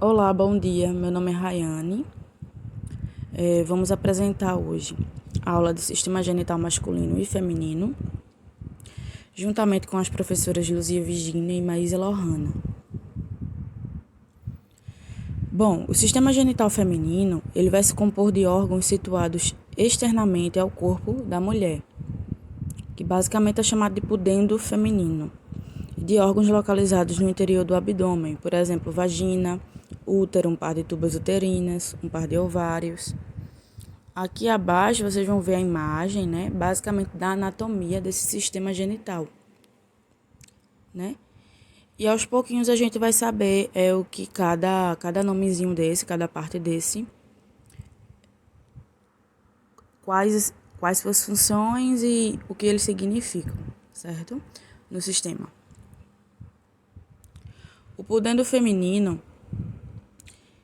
Olá, bom dia. Meu nome é Rayane. Vamos apresentar hoje a aula de Sistema Genital Masculino e Feminino, juntamente com as professoras Luzia Virgínia e Maísa Lohana. Bom, o sistema genital feminino ele vai se compor de órgãos situados externamente ao corpo da mulher, que basicamente é chamado de pudendo feminino, de órgãos localizados no interior do abdômen, por exemplo, vagina, útero, um par de tubas uterinas, um par de ovários. Aqui abaixo vocês vão ver a imagem, né, basicamente da anatomia desse sistema genital, né? E aos pouquinhos a gente vai saber o que cada nomezinho desse, cada parte desse, quais suas funções e o que eles significam, certo? No sistema. O pudendo feminino,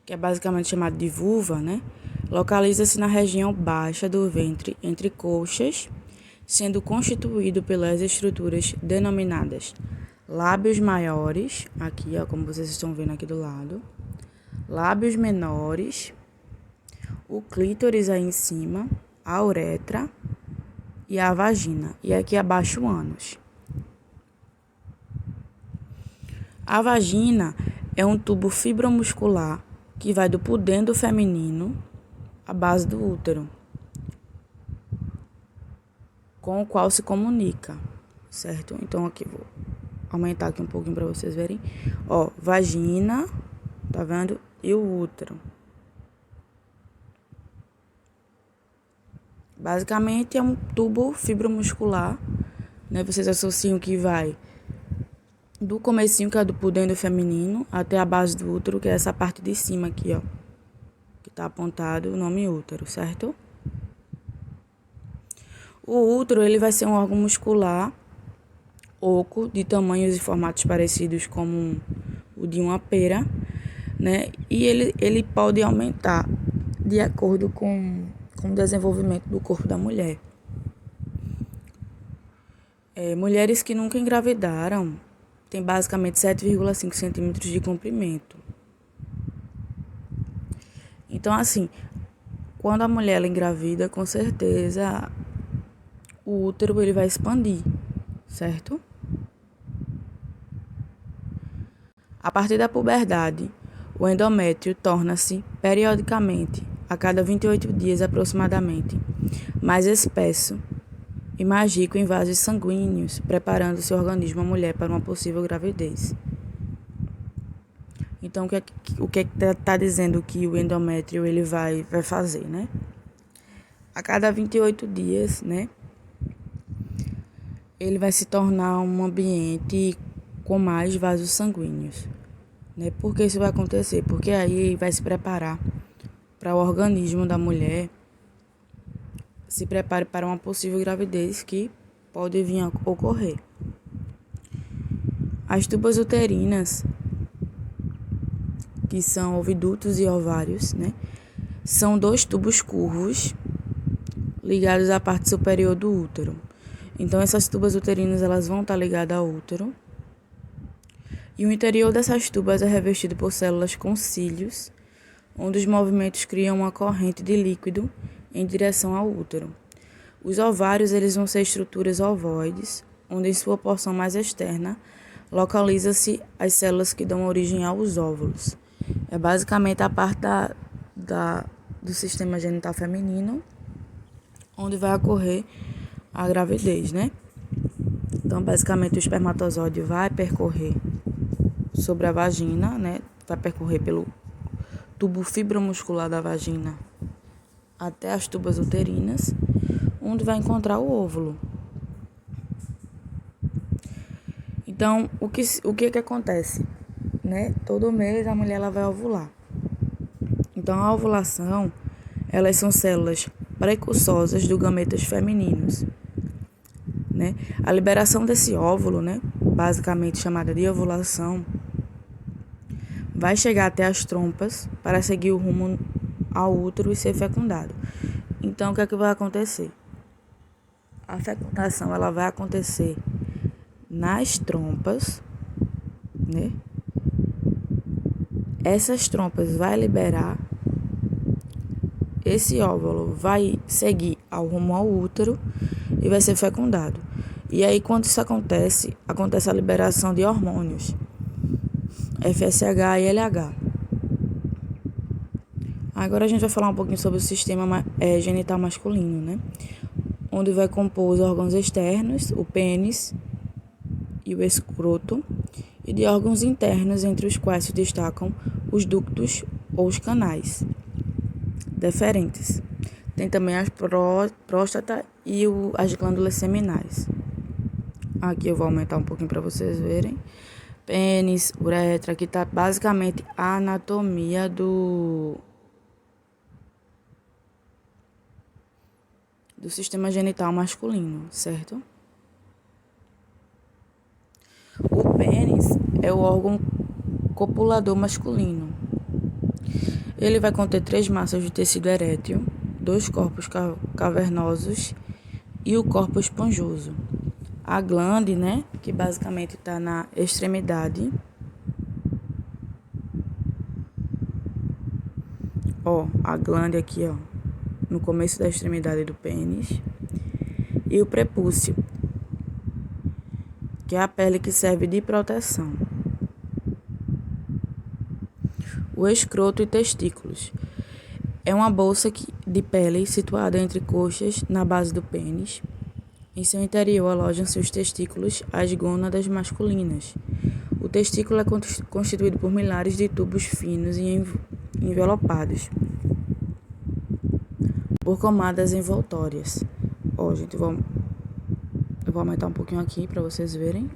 que é basicamente chamado de vulva, né? Localiza-se na região baixa do ventre, entre coxas, sendo constituído pelas estruturas denominadas lábios maiores, aqui, ó, como vocês estão vendo aqui do lado, lábios menores, o clítoris aí em cima, a uretra e a vagina, e aqui abaixo o ânus. A vagina é um tubo fibromuscular que vai do pudendo feminino à base do útero, com o qual se comunica, certo? Então aqui vou aumentar aqui um pouquinho para vocês verem. Ó, vagina, tá vendo? E o útero. Basicamente é um tubo fibromuscular, né? Vocês associam que vai do comecinho, que é do pudendo feminino, até a base do útero, que é essa parte de cima aqui, ó, que tá apontado o nome útero, certo? O útero, ele vai ser um órgão muscular oco, de tamanhos e formatos parecidos com o de uma pera, né? E ele pode aumentar de acordo com o desenvolvimento do corpo da mulher. Mulheres que nunca engravidaram têm basicamente 7,5 centímetros de comprimento. Então, assim, quando a mulher ela engravida, com certeza o útero ele vai expandir, certo? A partir da puberdade, o endométrio torna-se, periodicamente, a cada 28 dias aproximadamente, mais espesso e mais rico em vasos sanguíneos, preparando seu organismo a mulher para uma possível gravidez. Então, o que está dizendo que o endométrio ele vai fazer, né? A cada 28 dias, né? Ele vai se tornar um ambiente com mais vasos sanguíneos, né? Por que isso vai acontecer? Porque aí vai se preparar para o organismo da mulher se prepare para uma possível gravidez que pode vir a ocorrer. As tubas uterinas, que são ovidutos e ovários, né? São 2 tubos curvos ligados à parte superior do útero. Então, essas tubas uterinas elas vão estar ligadas ao útero. E o interior dessas tubas é revestido por células com cílios, onde os movimentos criam uma corrente de líquido em direção ao útero. Os ovários eles vão ser estruturas ovoides, onde em sua porção mais externa localiza-se as células que dão origem aos óvulos. É basicamente a parte do sistema genital feminino onde vai ocorrer a gravidez, né? Então, basicamente, o espermatozoide vai percorrer sobre a vagina, né? Vai percorrer pelo tubo fibromuscular da vagina até as tubas uterinas, onde vai encontrar o óvulo. Então, o que acontece, né? Todo mês a mulher ela vai ovular. Então, a ovulação, elas são células precursores dos gametas femininos, né? A liberação desse óvulo, né, basicamente chamada de ovulação, vai chegar até as trompas para seguir o rumo ao útero e ser fecundado. Então, o que é que vai acontecer? A fecundação ela vai acontecer nas trompas, né? essas trompas vai liberar, esse óvulo vai seguir ao rumo ao útero e vai ser fecundado. E aí, quando isso acontece a liberação de hormônios, FSH e LH. Agora a gente vai falar um pouquinho sobre o sistema genital masculino, né? Onde vai compor os órgãos externos, o pênis e o escroto, e de órgãos internos, entre os quais se destacam os ductos ou os canais deferentes. Tem também a próstata e as glândulas seminais. Aqui eu vou aumentar um pouquinho para vocês verem. Pênis, uretra, que está basicamente a anatomia do sistema genital masculino, certo? O pênis é o órgão copulador masculino. Ele vai conter 3 massas de tecido erétil, 2 corpos cavernosos e o corpo esponjoso. A glande, né, que basicamente está na extremidade. A glande aqui, no começo da extremidade do pênis. E o prepúcio, que é a pele que serve de proteção. O escroto e testículos. É uma bolsa de pele situada entre coxas, na base do pênis. Em seu interior alojam-se os testículos, as gônadas masculinas. O testículo é constituído por milhares de tubos finos e envelopados por camadas envoltórias. Gente, eu vou aumentar um pouquinho aqui para vocês verem.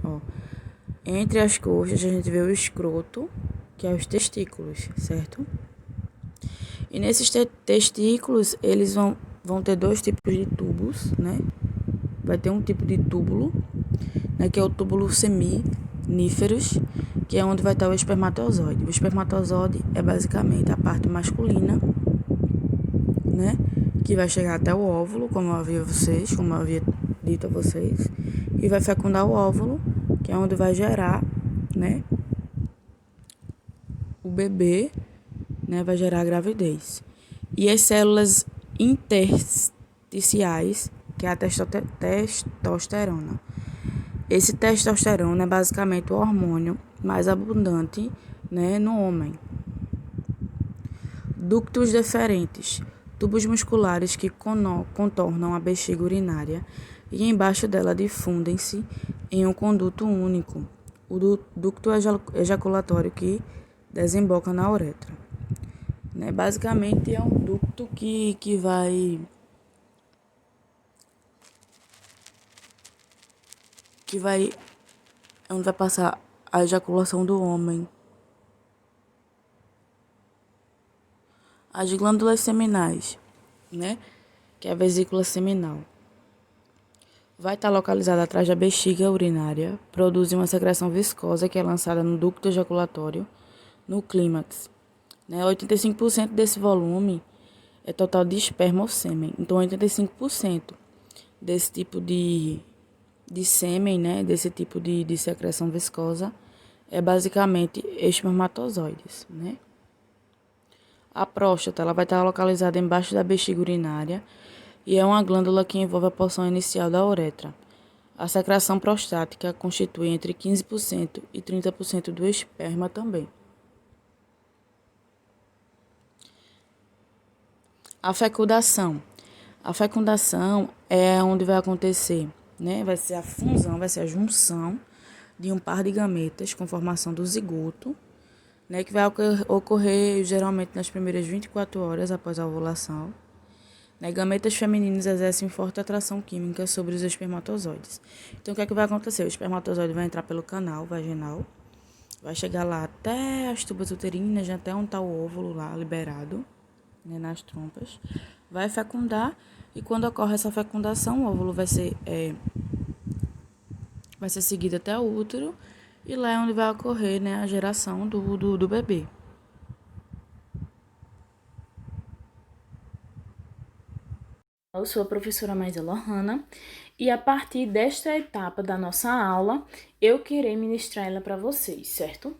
Entre as coxas a gente vê o escroto, que é os testículos, certo? E nesses testículos, eles vão ter 2 tipos de tubos, né? Vai ter um tipo de túbulo, né, que é o túbulo seminíferos, que é onde vai estar o espermatozoide. O espermatozoide é basicamente a parte masculina, né, que vai chegar até o óvulo, como eu havia dito a vocês, e vai fecundar o óvulo, que é onde vai gerar, né, o bebê, né, vai gerar a gravidez. E as células intersticiais, que é a testosterona. Esse testosterona é basicamente o hormônio mais abundante, né, no homem. Ductos deferentes, tubos musculares que contornam a bexiga urinária e embaixo dela difundem-se em um conduto único, o ducto ejaculatório, que desemboca na uretra. Né? Basicamente é um ducto que vai onde vai passar a ejaculação do homem. As glândulas seminais, né, que é a vesícula seminal, vai estar localizada atrás da bexiga urinária, produz uma secreção viscosa que é lançada no ducto ejaculatório, no clímax. 85% desse volume é total de esperma ou sêmen. Então, 85% desse tipo de sêmen, né, desse tipo de secreção viscosa, é basicamente espermatozoides, né? A próstata, ela vai estar localizada embaixo da bexiga urinária e é uma glândula que envolve a porção inicial da uretra. A secreção prostática constitui entre 15% e 30% do esperma também. A fecundação. A fecundação é onde vai acontecer, né? Vai ser a fusão, vai ser a junção de um par de gametas com formação do zigoto, né? Que vai ocorrer geralmente nas primeiras 24 horas após a ovulação. Né? Gametas femininos exercem forte atração química sobre os espermatozoides. Então, o que é que vai acontecer? O espermatozoide vai entrar pelo canal vaginal, vai chegar lá até as tubas uterinas, até onde está o óvulo lá liberado, né, nas trompas, vai fecundar, e quando ocorre essa fecundação, o óvulo vai ser seguido até o útero, e lá é onde vai ocorrer, né, a geração do bebê. Eu sou a professora Maisa Lohana, e a partir desta etapa da nossa aula, eu querei ministrar ela para vocês, certo?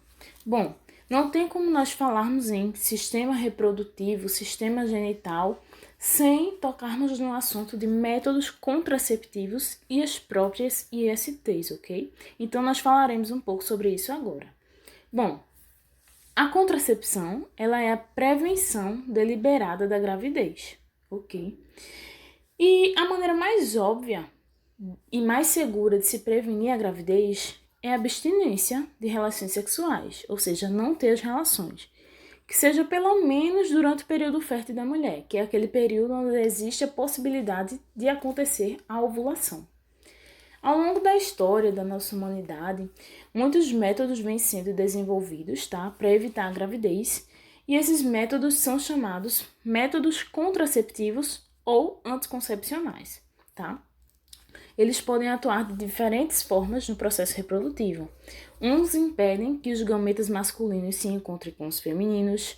Bom, Não tem como nós falarmos em sistema reprodutivo, sistema genital, sem tocarmos no assunto de métodos contraceptivos e as próprias ISTs, ok? Então, nós falaremos um pouco sobre isso agora. Bom, a contracepção, ela é a prevenção deliberada da gravidez, ok? E a maneira mais óbvia e mais segura de se prevenir a gravidez é a abstinência de relações sexuais, ou seja, não ter as relações. Que seja pelo menos durante o período fértil da mulher, que é aquele período onde existe a possibilidade de acontecer a ovulação. Ao longo da história da nossa humanidade, muitos métodos vêm sendo desenvolvidos, tá, para evitar a gravidez, e esses métodos são chamados métodos contraceptivos ou anticoncepcionais, tá? Eles podem atuar de diferentes formas no processo reprodutivo. Uns impedem que os gametas masculinos se encontrem com os femininos,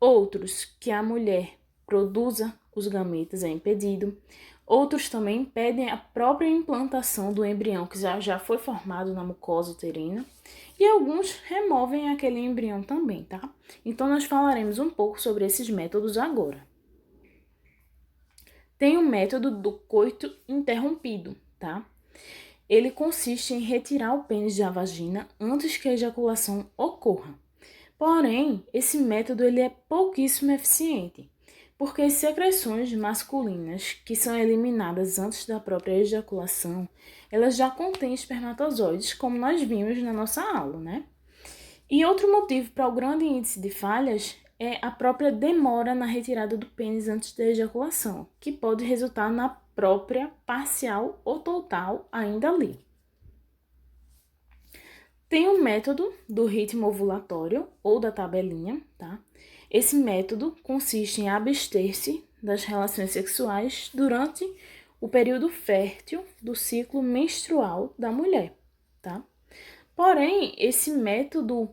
outros que a mulher produza os gametas é impedido, outros também impedem a própria implantação do embrião que já foi formado na mucosa uterina, e alguns removem aquele embrião também, tá? Então nós falaremos um pouco sobre esses métodos agora. Tem o método do coito interrompido, tá? Ele consiste em retirar o pênis da vagina antes que a ejaculação ocorra. Porém, esse método ele é pouquíssimo eficiente, porque as secreções masculinas que são eliminadas antes da própria ejaculação, elas já contêm espermatozoides, como nós vimos na nossa aula, né? E outro motivo para o grande índice de falhas é a própria demora na retirada do pênis antes da ejaculação, que pode resultar na própria parcial ou total ainda ali. Tem o método do ritmo ovulatório ou da tabelinha, tá? Esse método consiste em abster-se das relações sexuais durante o período fértil do ciclo menstrual da mulher, tá? Porém, esse método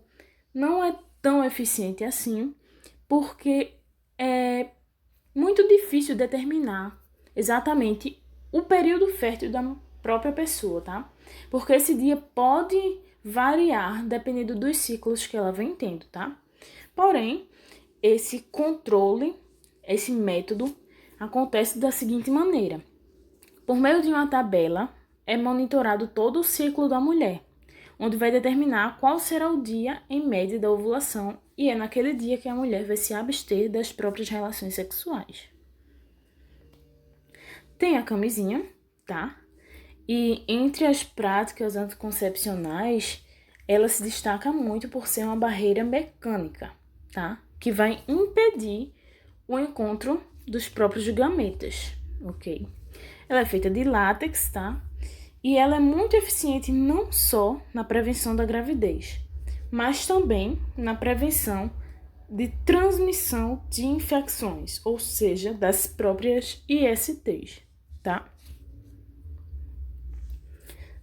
não é tão eficiente assim, porque é muito difícil determinar exatamente o período fértil da própria pessoa, tá? Porque esse dia pode variar dependendo dos ciclos que ela vem tendo, tá? Porém, esse controle, esse método, acontece da seguinte maneira. Por meio de uma tabela, é monitorado todo o ciclo da mulher, onde vai determinar qual será o dia em média da ovulação, e é naquele dia que a mulher vai se abster das próprias relações sexuais. Tem a camisinha, tá? E entre as práticas anticoncepcionais, ela se destaca muito por ser uma barreira mecânica, tá? Que vai impedir o encontro dos próprios gametas, ok? Ela é feita de látex, tá? E ela é muito eficiente não só na prevenção da gravidez, mas também na prevenção de transmissão de infecções, ou seja, das próprias ISTs, tá?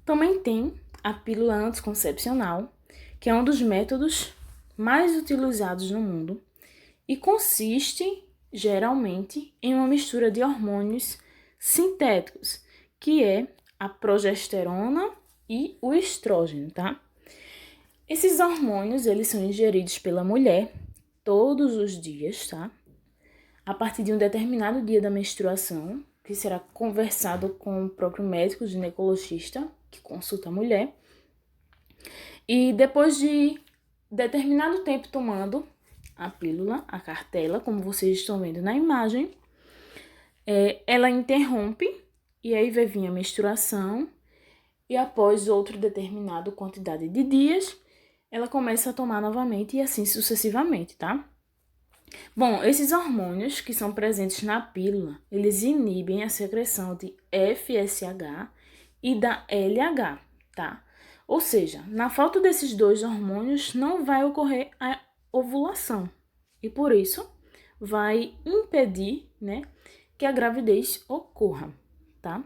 Também tem a pílula anticoncepcional, que é um dos métodos mais utilizados no mundo e consiste, geralmente, em uma mistura de hormônios sintéticos, que é a progesterona e o estrógeno, tá? Esses hormônios, eles são ingeridos pela mulher todos os dias, tá? A partir de um determinado dia da menstruação, que será conversado com o próprio médico ginecologista, que consulta a mulher. E depois de determinado tempo tomando a pílula, a cartela, como vocês estão vendo na imagem, ela interrompe e aí vai vir a menstruação, e após outra determinada quantidade de dias, ela começa a tomar novamente e assim sucessivamente, tá? Bom, esses hormônios que são presentes na pílula, eles inibem a secreção de FSH e da LH, tá? Ou seja, na falta desses dois hormônios não vai ocorrer a ovulação e por isso vai impedir, né, que a gravidez ocorra, tá?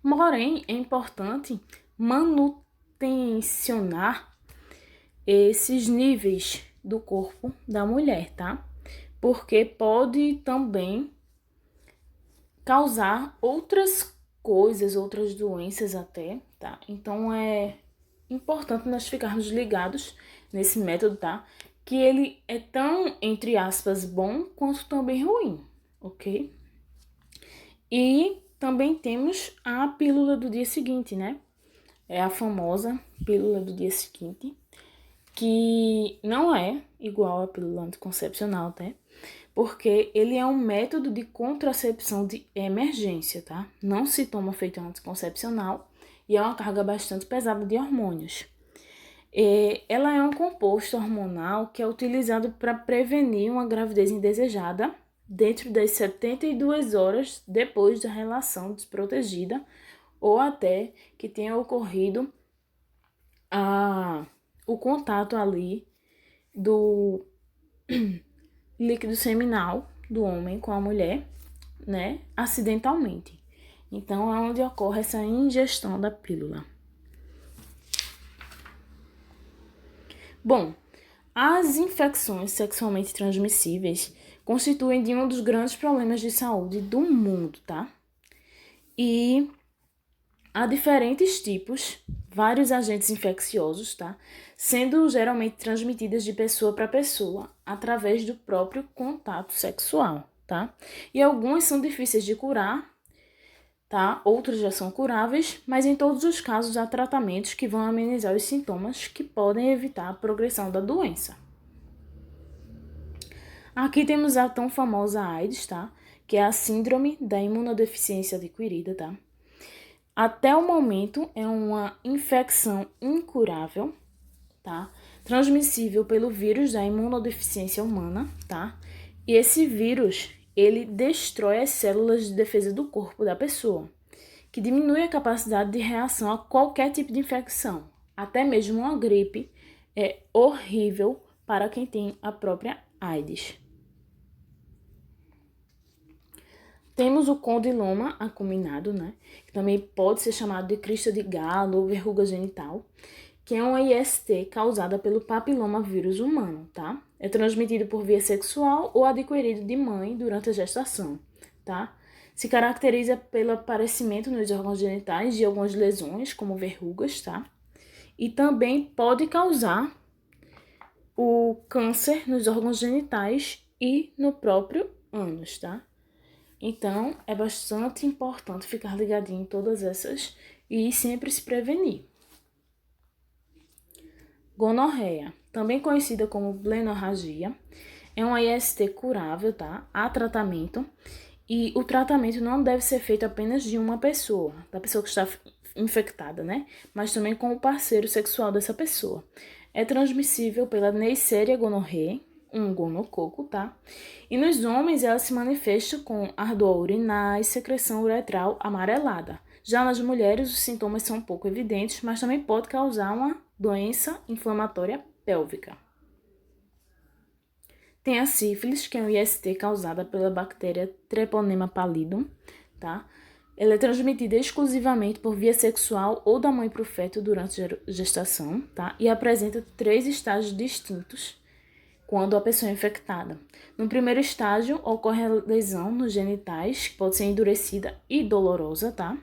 Porém, é importante manutencionar esses níveis do corpo da mulher, tá? Porque pode também causar outras coisas, outras doenças até, tá? Então é importante nós ficarmos ligados nesse método, tá? Que ele é tão, entre aspas, bom quanto também ruim, ok? E também temos a pílula do dia seguinte, né? É a famosa pílula do dia seguinte, que não é igual à pílula anticoncepcional, tá? Porque ele é um método de contracepção de emergência, tá? Não se toma feito anticoncepcional e é uma carga bastante pesada de hormônios. Ela é um composto hormonal que é utilizado para prevenir uma gravidez indesejada dentro das 72 horas depois da relação desprotegida ou até que tenha ocorrido o contato ali do líquido seminal do homem com a mulher, né, acidentalmente. Então, é onde ocorre essa ingestão da pílula. Bom, as infecções sexualmente transmissíveis constituem de um dos grandes problemas de saúde do mundo, tá? E há diferentes tipos, vários agentes infecciosos, tá? Sendo geralmente transmitidas de pessoa para pessoa, através do próprio contato sexual, tá? E algumas são difíceis de curar, tá? Outras já são curáveis, mas em todos os casos há tratamentos que vão amenizar os sintomas que podem evitar a progressão da doença. Aqui temos a tão famosa AIDS, tá? Que é a síndrome da imunodeficiência adquirida, tá? Até o momento é uma infecção incurável, tá? Transmissível pelo vírus da imunodeficiência humana, tá? E esse vírus, ele destrói as células de defesa do corpo da pessoa, que diminui a capacidade de reação a qualquer tipo de infecção. Até mesmo uma gripe é horrível para quem tem a própria AIDS. Temos o condiloma acuminado, né? Que também pode ser chamado de crista de galo ou verruga genital, que é uma IST causada pelo papiloma vírus humano, tá? É transmitido por via sexual ou adquirido de mãe durante a gestação, tá? Se caracteriza pelo aparecimento nos órgãos genitais de algumas lesões, como verrugas, tá? E também pode causar o câncer nos órgãos genitais e no próprio ânus, tá? Então, é bastante importante ficar ligadinho em todas essas e sempre se prevenir. Gonorreia, também conhecida como blenorragia, é uma IST curável, tá? Há tratamento e o tratamento não deve ser feito apenas de uma pessoa, da pessoa que está infectada, né? Mas também com o parceiro sexual dessa pessoa. É transmissível pela Neisseria gonorrhoeae, um gonococo, tá? E nos homens ela se manifesta com ardor urinar e secreção uretral amarelada. Já nas mulheres os sintomas são pouco evidentes, mas também pode causar uma doença inflamatória pélvica. Tem a sífilis, que é um IST causada pela bactéria Treponema pallidum, tá? Ela é transmitida exclusivamente por via sexual ou da mãe para o feto durante a gestação, tá? E apresenta 3 estágios distintos quando a pessoa é infectada. No primeiro estágio, ocorre a lesão nos genitais, que pode ser endurecida e dolorosa, tá?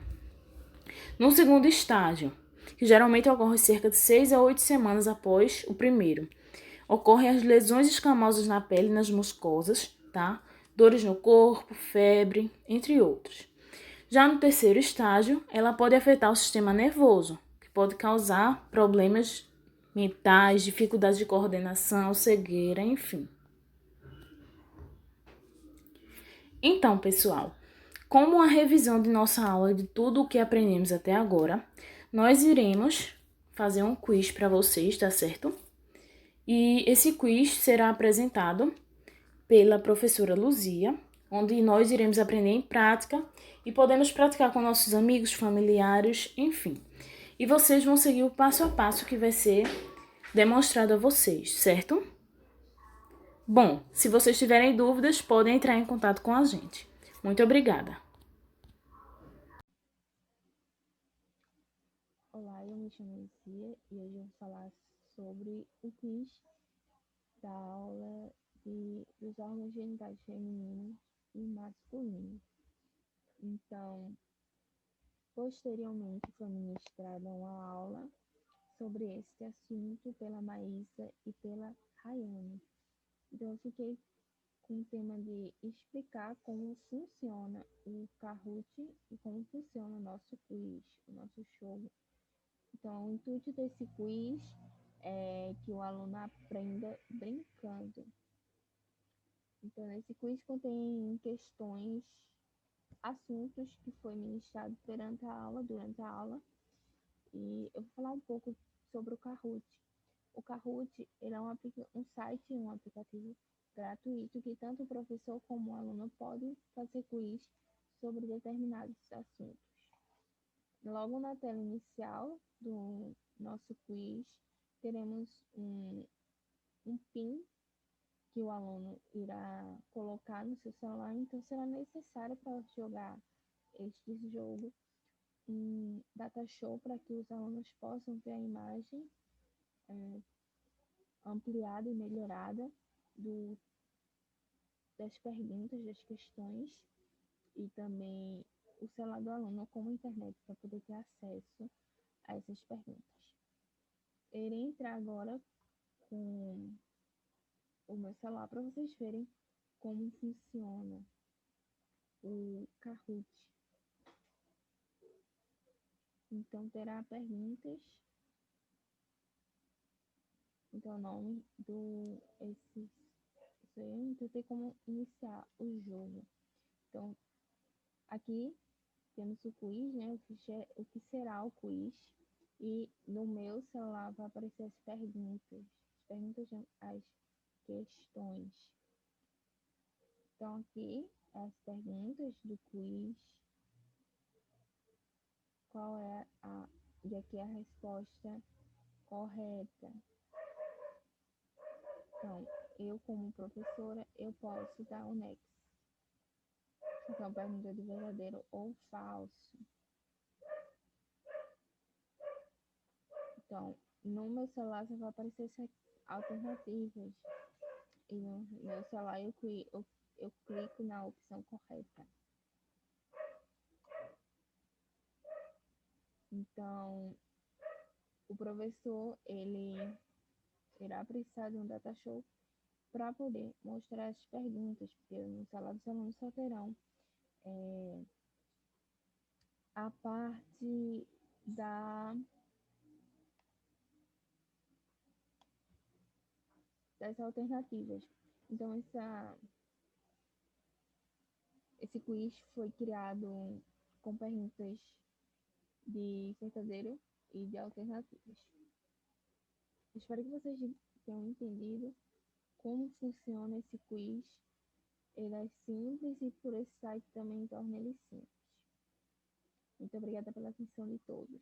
No segundo estágio, que geralmente ocorre cerca de 6 a 8 semanas após o primeiro, ocorrem as lesões escamosas na pele e nas mucosas, tá? Dores no corpo, febre, entre outros. Já no terceiro estágio, ela pode afetar o sistema nervoso, que pode causar problemas mentais, dificuldades de coordenação, cegueira, enfim. Então, pessoal, como a revisão de nossa aula de tudo o que aprendemos até agora, nós iremos fazer um quiz para vocês, tá certo? E esse quiz será apresentado pela professora Luzia, onde nós iremos aprender em prática e podemos praticar com nossos amigos, familiares, enfim. E vocês vão seguir o passo a passo que vai ser demonstrado a vocês, certo? Bom, se vocês tiverem dúvidas, podem entrar em contato com a gente. Muito obrigada! Olá, eu me chamo Lucia e hoje eu vou falar sobre o quiz da aula dos órgãos genitais femininos e masculinos. Então, posteriormente foi ministrada uma aula sobre este assunto pela Maísa e pela Rayane. Então, eu fiquei com o tema de explicar como funciona o Kahoot e como funciona o nosso quiz, o nosso show. Então, o intuito desse quiz é que o aluno aprenda brincando. Então, esse quiz contém questões, assuntos que foi ministrado durante a aula, e eu vou falar um pouco sobre o Kahoot. O Kahoot ele é um site, um aplicativo gratuito que tanto o professor como o aluno podem fazer quiz sobre determinados assuntos. Logo na tela inicial do nosso quiz, teremos um PIN que o aluno irá colocar no seu celular, então será necessário para jogar este jogo um data show para que os alunos possam ver a imagem ampliada e melhorada do, das perguntas, das questões, e também o celular do aluno como internet para poder ter acesso a essas perguntas. Eu irei entrar agora com o meu celular para vocês verem como funciona o Kahoot. Então terá perguntas. Então o nome do isso aí, então tem como iniciar o jogo. Então aqui temos o quiz, né? O que será o quiz. E no meu celular vai aparecer as perguntas. As questões. Então aqui as perguntas do quiz. Qual é a. E aqui a resposta correta. Então, eu como professora, eu posso dar o next. Então, pergunta de verdadeiro ou falso. Então, no meu celular só vai aparecer essas alternativas. E no meu celular eu clico na opção correta. Então, o professor, ele irá precisar de um data show para poder mostrar as perguntas, porque no celular dos alunos só terão a parte das alternativas. Então, esse quiz foi criado com perguntas de verdadeiro e de alternativas. Espero que vocês tenham entendido como funciona esse quiz. Ele é simples e por esse site também torna ele simples. Muito obrigada pela atenção de todos.